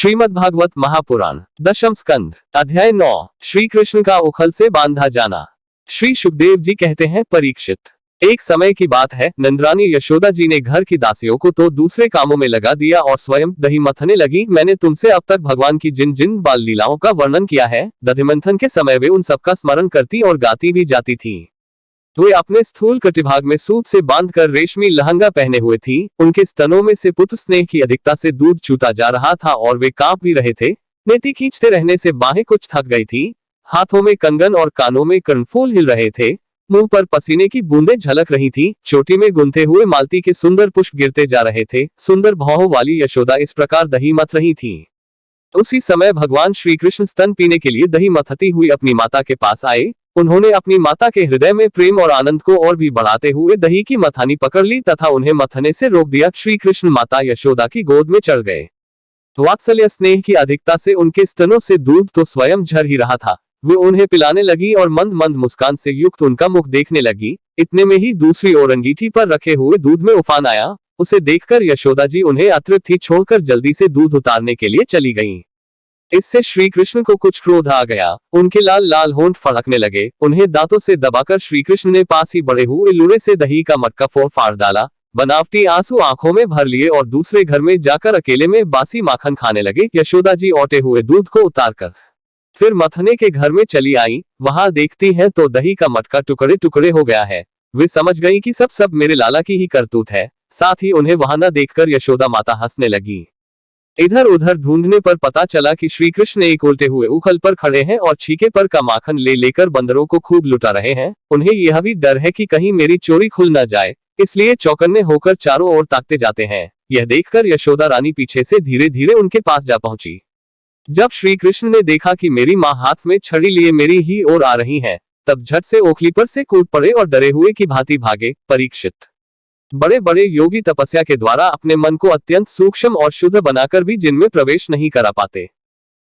श्रीमद्भागवत महापुराण दशम स्कंध अध्याय 9 श्री कृष्ण का उखल से बांधा जाना। श्री सुखदेव जी कहते हैं, परीक्षित, एक समय की बात है, नंदरानी यशोदा जी ने घर की दासियों को तो दूसरे कामों में लगा दिया और स्वयं दही मथने लगी। मैंने तुमसे अब तक भगवान की जिन जिन बाल लीलाओं का वर्णन किया है, दधि मंथन के समय वे उन सबका स्मरण करती और गाती भी जाती थी। वे अपने स्थूल कटिभाग में सूत से बांधकर रेशमी लहंगा पहने हुए थी। उनके स्तनों में से पुत्र स्नेह की अधिकता से दूध चूता जा रहा था और वे कांप भी रहे थे। नेति खींचते रहने से बाहें कुछ थक गई थी। हाथों में कंगन और कानों में कर्णफूल हिल रहे थे। मुंह पर पसीने की बूंदें झलक रही थी। चोटी में गुंथे हुए मालती के सुंदर पुष्प गिरते जा रहे थे। सुंदर भौहों वाली यशोदा इस प्रकार दही मथ रही थी। उसी समय भगवान श्री कृष्ण स्तन पीने के लिए दही मथती हुई अपनी माता के पास आए। उन्होंने अपनी माता के हृदय में प्रेम और आनंद को और भी बढ़ाते हुए दही की मथानी पकड़ ली तथा उन्हें मथने से रोक दिया। श्री कृष्ण माता यशोदा की गोद में चढ़ गए। वात्सल्य स्नेह की अधिकता से उनके स्तनों से दूध तो स्वयं झर ही रहा था। वे उन्हें पिलाने लगी और मंद मंद मुस्कान से युक्त उनका मुख देखने लगी। इतने में ही दूसरी ओर अंगीठी पर रखे हुए दूध में उफान आया। उसे देखकर यशोदा जी उन्हें अतृप्त ही छोड़कर जल्दी से दूध उतारने के लिए चली गईं। इससे श्री कृष्ण को कुछ क्रोध आ गया। उनके लाल लाल होंठ फड़कने लगे। उन्हें दांतों से दबाकर श्री कृष्ण ने पास ही बड़े हुए लूड़े से दही का मटका फोड़ फाड़ डाला। बनावटी आंसू आंखों में भर लिए और दूसरे घर में जाकर अकेले में बासी माखन खाने लगे। यशोदा जी औटे हुए दूध को उतारकर फिर मथने के घर में चली आई। वहां देखती हैं तो दही का मटका टुकड़े टुकड़े हो गया है। वे समझ गई कि सब मेरे लाला की ही करतूत है। साथ ही उन्हें वहां न देखकर यशोदा माता हंसने लगी। इधर उधर ढूंढने पर पता चला कि श्री कृष्ण एक उल्टे हुए उखल पर खड़े हैं और छीके पर का माखन ले लेकर बंदरों को खूब लुटा रहे हैं। उन्हें यह भी डर है कि कहीं मेरी चोरी खुल न जाए, इसलिए चौकन्ने होकर चारों ओर ताकते जाते हैं। यह देखकर यशोदा रानी पीछे से धीरे धीरे उनके पास जा पहुंची। जब श्री कृष्ण ने देखा कि मेरी माँ हाथ में छड़ी लिए मेरी ही ओर आ रही है, तब झट से ओखली पर से कूद पड़े और डरे हुए की भांति भागे। परीक्षित, बड़े बड़े योगी तपस्या के द्वारा अपने मन को अत्यंत सूक्ष्म और शुद्ध बनाकर भी जिनमें प्रवेश नहीं करा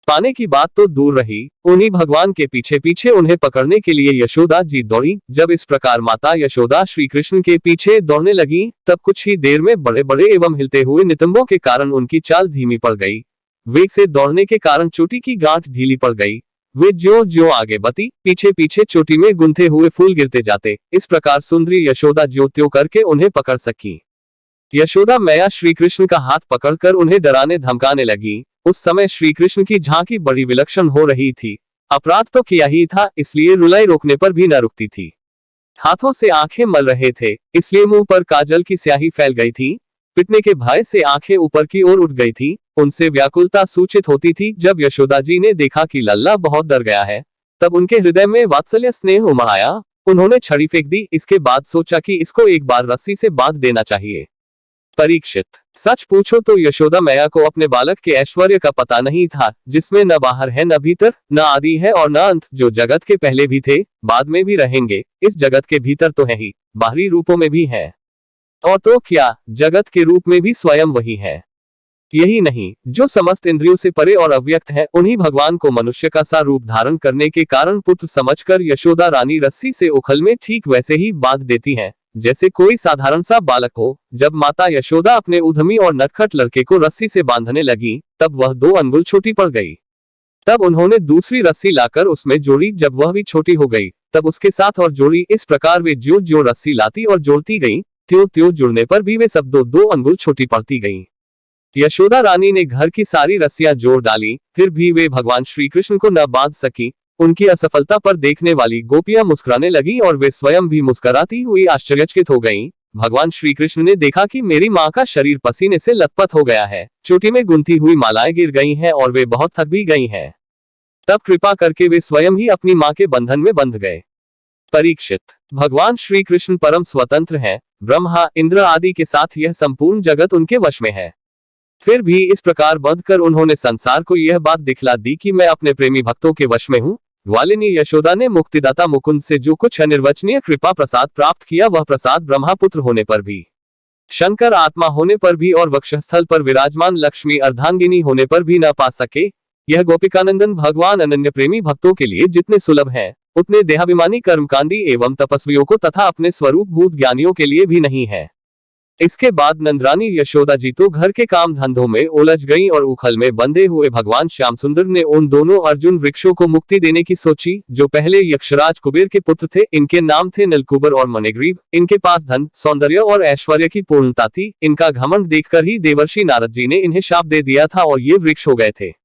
पाने की बात तो दूर रही, उन्हीं भगवान के पीछे पीछे उन्हें पकड़ने के लिए यशोदा जी दौड़ी। जब इस प्रकार माता यशोदा श्री कृष्ण के पीछे दौड़ने लगी, तब कुछ ही देर में बड़े बड़े एवं हिलते हुए नितंबों के कारण उनकी चाल धीमी पड़ गई। वेग से दौड़ने के कारण चोटी की गांठ ढीली पड़ गई। वे ज्यों आगे बढ़ती, पीछे पीछे चोटी में गुंथे हुए फूल गिरते जाते। इस प्रकार सुंदरी यशोदा ज्यों करके उन्हें पकड़ सकी। यशोदा मैया श्री कृष्ण का हाथ पकड़कर उन्हें डराने धमकाने लगी। उस समय श्री कृष्ण की झांकी बड़ी विलक्षण हो रही थी। अपराध तो किया ही था, इसलिए रुलाई रोकने पर भी न रुकती थी। हाथों से आंखें मल रहे थे, इसलिए मुंह पर काजल की स्याही फैल गई थी। पिटने के भय से आंखें ऊपर की ओर उठ गई थी। उनसे व्याकुलता सूचित होती थी। जब यशोदा जी ने देखा कि लल्ला बहुत डर गया है, तब उनके हृदय में वात्सल्य स्नेह उमड़ आया। उन्होंने छड़ी फेंक दी। इसके बाद सोचा कि इसको एक बार रस्सी से बांध देना चाहिए। परीक्षित, सच पूछो तो यशोदा मैया को अपने बालक के ऐश्वर्य का पता नहीं था, जिसमें न बाहर है न भीतर, न आदि है और न अंत, जो जगत के पहले भी थे, बाद में भी रहेंगे। इस जगत के भीतर तो है ही, बाहरी रूपों में भी है, और तो क्या, जगत के रूप में भी स्वयं वही है। यही नहीं, जो समस्त इंद्रियों से परे और अव्यक्त है, उन्हीं भगवान को मनुष्य का सा रूप धारण करने के कारण पुत्र समझकर यशोदा रानी रस्सी से उखल में ठीक वैसे ही बांध देती हैं, जैसे कोई साधारण सा बालक हो। जब माता यशोदा अपने उद्यमी और नटखट लड़के को रस्सी से बांधने लगी, तब वह 2 अंगुल छोटी पड़ गई। तब उन्होंने दूसरी रस्सी लाकर उसमें जोड़ी। जब वह भी छोटी हो गई, तब उसके साथ और जोड़ी। इस प्रकार वे ज्यों रस्सी लाती और जोड़ती गईं, त्यों जुड़ने पर भी वे सब 2 अंगुल छोटी पड़ती गईं। यशोदा रानी ने घर की सारी रस्सियां जोड़ डाली, फिर भी वे भगवान श्री कृष्ण को न बांध सकी। उनकी असफलता पर देखने वाली गोपियां मुस्कुराने लगी और वे स्वयं भी मुस्कुराती हुई आश्चर्यचकित हो गईं। भगवान श्री कृष्ण ने देखा कि मेरी माँ का शरीर पसीने से लथपथ हो गया है, चोटी में गुंथी हुई मालाएं गिर गई हैं और वे बहुत थक भी गई हैं। तब कृपा करके वे स्वयं ही अपनी माँ के बंधन में बंध गए। परीक्षित, भगवान श्री कृष्ण परम स्वतंत्र हैं। ब्रह्मा इंद्र आदि के साथ यह संपूर्ण जगत उनके वश में है। फिर भी इस प्रकार बंधकर उन्होंने संसार को यह बात दिखला दी कि मैं अपने प्रेमी भक्तों के वश में हूँ। ग्वालिनी यशोदा ने मुक्तिदाता मुकुंद से जो कुछ अनिर्वचनीय कृपा प्रसाद प्राप्त किया, वह प्रसाद ब्रह्मपुत्र होने पर भी, शंकर आत्मा होने पर भी और वक्षस्थल पर विराजमान लक्ष्मी अर्धांगिनी होने पर भी न पा सके। यह गोपिकानंदन भगवान अनन्य प्रेमी भक्तों के लिए जितने सुलभ हैं, उतने देहाभिमानी कर्मकांडी एवं तपस्वियों को तथा अपने स्वरूप भूत ज्ञानियों के लिए भी नहीं है। इसके बाद नंदरानी यशोदा जी तो घर के काम धंधों में उलझ गईं और उखल में बंधे हुए भगवान श्याम सुंदर ने उन दोनों अर्जुन वृक्षों को मुक्ति देने की सोची, जो पहले यक्षराज कुबेर के पुत्र थे। इनके नाम थे नीलकुबर और मणिग्रीव। इनके पास धन, सौंदर्य और ऐश्वर्य की पूर्णता थी। इनका घमंड देखकर ही देवर्षि नारद जी ने इन्हें शाप दे दिया था और ये वृक्ष हो गए थे।